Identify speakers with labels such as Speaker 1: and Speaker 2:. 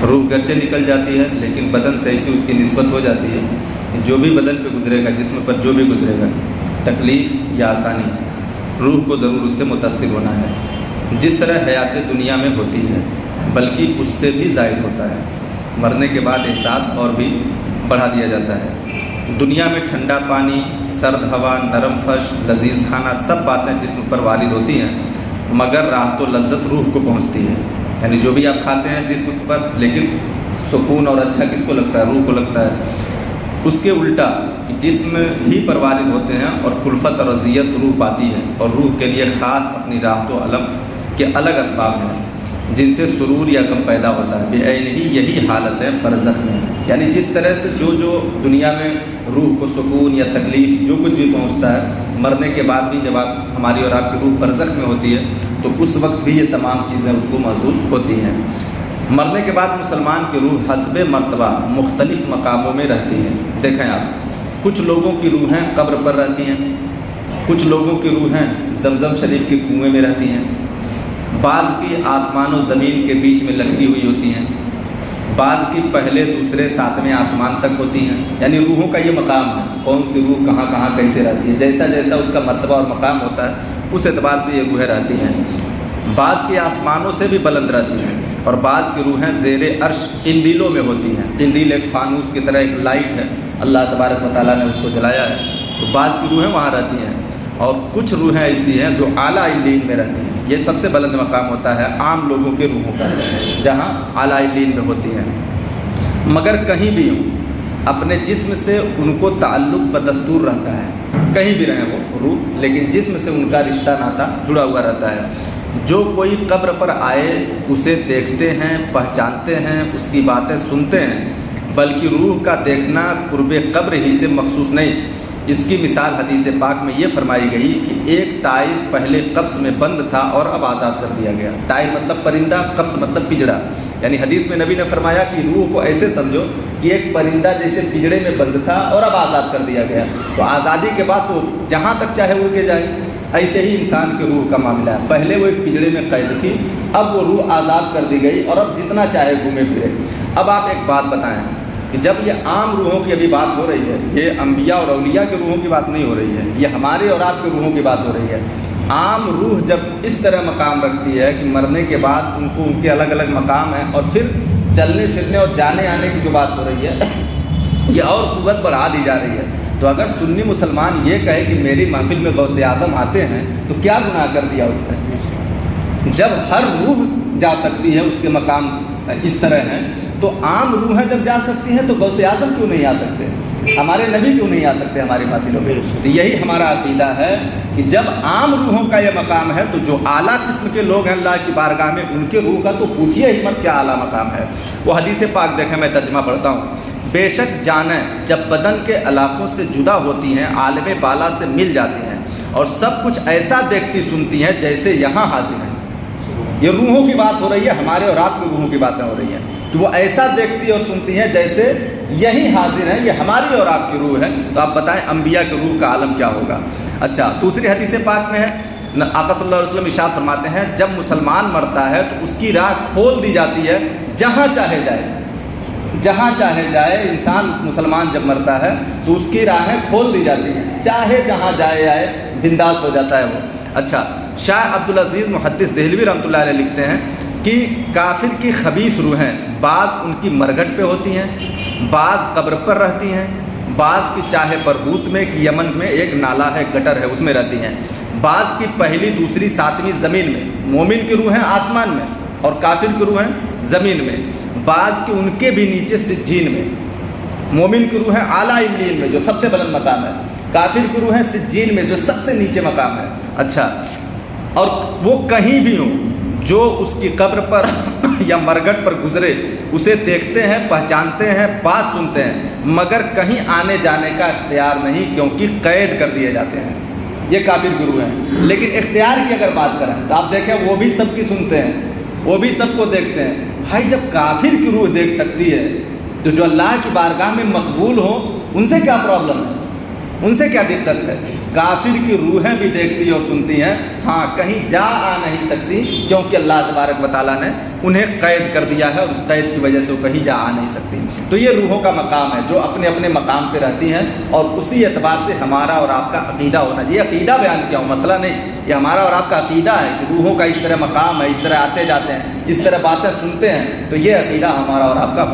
Speaker 1: روح گھر سے نکل جاتی ہے لیکن بدن سے ایسی اس کی نسبت ہو جاتی ہے کہ جو بھی بدن پہ گزرے گا، جسم پر جو بھی گزرے گا، تکلیف یا آسانی، روح کو ضرور اس سے متاثر ہونا ہے۔ جس طرح حیات دنیا میں ہوتی ہے بلکہ اس سے بھی زائد ہوتا ہے، مرنے کے بعد احساس اور بھی بڑھا دیا جاتا ہے۔ دنیا میں ٹھنڈا پانی، سرد ہوا، نرم فرش، لذیذ کھانا، سب باتیں جسم پر وارد ہوتی ہیں، مگر راحت و لذت روح کو پہنچتی ہے۔ یعنی جو بھی آپ کھاتے ہیں جسم پر، لیکن سکون اور اچھا کس کو لگتا ہے؟ روح کو لگتا ہے۔ اس کے الٹا جسم ہی پر وارد ہوتے ہیں اور کلفت اور اذیت روح پاتی ہے، اور روح کے لیے خاص اپنی راحت و علم کے الگ اسباب ہیں جن سے سرور یا غم پیدا ہوتا ہے۔ بعین ہی یہی حالت ہے برزخ میں، یعنی جس طرح سے جو دنیا میں روح کو سکون یا تکلیف جو کچھ بھی پہنچتا ہے، مرنے کے بعد بھی جب ہماری اور آپ کی روح برزخ میں ہوتی ہے تو اس وقت بھی یہ تمام چیزیں اس کو محسوس ہوتی ہیں۔ مرنے کے بعد مسلمان کی روح حسب مرتبہ مختلف مقاموں میں رہتی ہے۔ دیکھیں آپ، کچھ لوگوں کی روحیں قبر پر رہتی ہیں، کچھ لوگوں کی روحیں زمزم شریف کے کنویں میں رہتی ہیں، بعض کی آسمان و زمین کے بیچ میں لٹکی ہوئی ہوتی ہیں، بعض کی پہلے دوسرے ساتویں آسمان تک ہوتی ہیں۔ یعنی روحوں کا یہ مقام ہے، کون سی روح کہاں کہاں کیسے رہتی ہے، جیسا جیسا اس کا مرتبہ اور مقام ہوتا ہے اس اعتبار سے یہ روحیں رہتی ہیں۔ بعض کی آسمانوں سے بھی بلند رہتی ہیں، اور بعض کی روحیں زیر عرش قندیلوں میں ہوتی ہیں۔ قندیل ایک فانوس کی طرح ایک لائٹ ہے، اللہ تبارک و تعالیٰ نے اس کو جلایا ہے، تو بعض کی روحیں وہاں رہتی ہیں، اور کچھ روحیں ایسی ہیں جو اعلیٰ علیین میں رہتی ہیں۔ یہ سب سے بلند مقام ہوتا ہے عام لوگوں کے روحوں کا، جہاں اعلیٰ علیین میں ہوتی ہیں۔ مگر کہیں بھی ہوں، اپنے جسم سے ان کو تعلق بدستور رہتا ہے، کہیں بھی رہیں وہ روح، لیکن جسم سے ان کا رشتہ ناتا جڑا ہوا رہتا ہے۔ جو کوئی قبر پر آئے اسے دیکھتے ہیں، پہچانتے ہیں، اس کی باتیں سنتے ہیں، بلکہ روح کا دیکھنا قرب قبر ہی سے مخصوص نہیں۔ اس کی مثال حدیث پاک میں یہ فرمائی گئی کہ ایک طائر پہلے قفس میں بند تھا اور اب آزاد کر دیا گیا۔ طائر مطلب پرندہ، قفس مطلب پجڑا، یعنی حدیث میں نبی نے فرمایا کہ روح کو ایسے سمجھو کہ ایک پرندہ جیسے پجڑے میں بند تھا اور اب آزاد کر دیا گیا، تو آزادی کے بعد تو جہاں تک چاہے اڑ کے جائے۔ ایسے ہی انسان کی روح کا معاملہ ہے، پہلے وہ ایک پجڑے میں قید تھی، اب وہ روح آزاد کر دی گئی اور اب جتنا چاہے گھومے پھرے۔ اب آپ ایک بات بتائیں کہ جب یہ عام روحوں کی ابھی بات ہو رہی ہے، یہ انبیاء اور اولیاء کی روحوں کی بات نہیں ہو رہی ہے، یہ ہمارے اور آپ کی روحوں کی بات ہو رہی ہے۔ عام روح جب اس طرح مقام رکھتی ہے کہ مرنے کے بعد ان کو ان کے الگ الگ مقام ہیں، اور پھر چلنے پھرنے اور جانے آنے کی جو بات ہو رہی ہے یہ اور قوت بڑھا دی جا رہی ہے، تو اگر سنی مسلمان یہ کہے کہ میری محفل میں غوث اعظم آتے ہیں تو کیا گناہ کر دیا اس نے؟ جب ہر روح جا سکتی ہے، اس کے مقام اس طرح ہیں، تو عام روحیں جب جا سکتی ہیں تو غوث اعظم کیوں نہیں آ سکتے؟ ہمارے نبی کیوں نہیں آ سکتے ہماری محفلوں میں؟ تو یہی ہمارا عقیدہ ہے کہ جب عام روحوں کا یہ مقام ہے تو جو اعلیٰ قسم کے لوگ ہیں اللہ کی بارگاہ میں، ان کے روح کا تو پوچھیے ہی مت کیا اعلیٰ مقام ہے۔ وہ حدیث پاک دیکھیں، میں ترجمہ پڑھتا ہوں۔ بے شک جانیں جب بدن کے علاقوں سے جدا ہوتی ہیں، عالم بالا سے مل جاتی ہیں، اور سب کچھ ایسا دیکھتی سنتی ہیں جیسے یہاں حاضر ہیں۔ یہ روحوں کی بات ہو رہی ہے، ہمارے اور آپ کی روحوں کی باتیں ہو رہی ہیں کہ وہ ایسا دیکھتی اور سنتی ہیں جیسے یہی حاضر ہیں، یہ ہماری اور آپ کی روح ہے۔ تو آپ بتائیں انبیاء کی روح کا عالم کیا ہوگا؟ اچھا، دوسری حدیث پاک میں ہے، آقا صلی اللہ علیہ وسلم ارشاد فرماتے ہیں جب مسلمان مرتا ہے تو اس کی راہ کھول دی جاتی ہے جہاں چاہے جائے، جہاں چاہے جائے۔ انسان مسلمان جب مرتا ہے تو اس کی راہیں کھول دی جاتی ہیں، چاہے جہاں جائے آئے بنداس ہو جاتا ہے وہ۔ اچھا، شاہ عبدالعزیز محدث دہلوی رحمۃ اللہ علیہ لکھتے ہیں کہ کافر کی خبیث روحیں بعض ان کی مرگٹ پہ ہوتی ہیں، بعض قبر پر رہتی ہیں، بعض کی چاہے برہوت میں کہ یمن میں ایک نالا ہے، گٹر ہے، اس میں رہتی ہیں، بعض کی پہلی دوسری ساتویں زمین میں، مومن کی روحیں آسمان میں اور کافر کی روحیں زمین میں، بعض کی ان کے بھی نیچے سجین میں، مومن کی روحیں اعلیٰ علیین میں جو سب سے بلند مقام ہے، کافر کی روحیں سجین میں جو سب سے نیچے مقام ہے۔ اچھا، اور وہ کہیں بھی ہوں، جو اس کی قبر پر یا مرگٹ پر گزرے اسے دیکھتے ہیں، پہچانتے ہیں، بات سنتے ہیں، مگر کہیں آنے جانے کا اختیار نہیں، کیونکہ قید کر دیے جاتے ہیں۔ یہ کافر کی روح ہیں۔ لیکن اختیار کی اگر بات کریں تو آپ دیکھیں وہ بھی سب کی سنتے ہیں، وہ بھی سب کو دیکھتے ہیں۔ بھائی جب کافر کی روح دیکھ سکتی ہے تو جو اللہ کی بارگاہ میں مقبول ہوں ان سے کیا پرابلم ہے، ان سے کیا دقت ہے؟ کافر کی روحیں بھی دیکھتی اور سنتی ہیں، ہاں کہیں جا آ نہیں سکتی، کیونکہ اللہ تبارک و تعالیٰ نے انہیں قید کر دیا ہے، اور اس قید کی وجہ سے وہ کہیں جا آ نہیں سکتی۔ تو یہ روحوں کا مقام ہے جو اپنے اپنے مقام پہ رہتی ہیں، اور اسی اعتبار سے ہمارا اور آپ کا عقیدہ ہونا چاہیے۔ عقیدہ بیان کیا ہوں، مسئلہ نہیں، یہ ہمارا اور آپ کا عقیدہ ہے کہ روحوں کا اس طرح مقام ہے، اس طرح آتے جاتے ہیں، اس طرح باتیں سنتے ہیں، تو یہ عقیدہ ہمارا اور آپ کا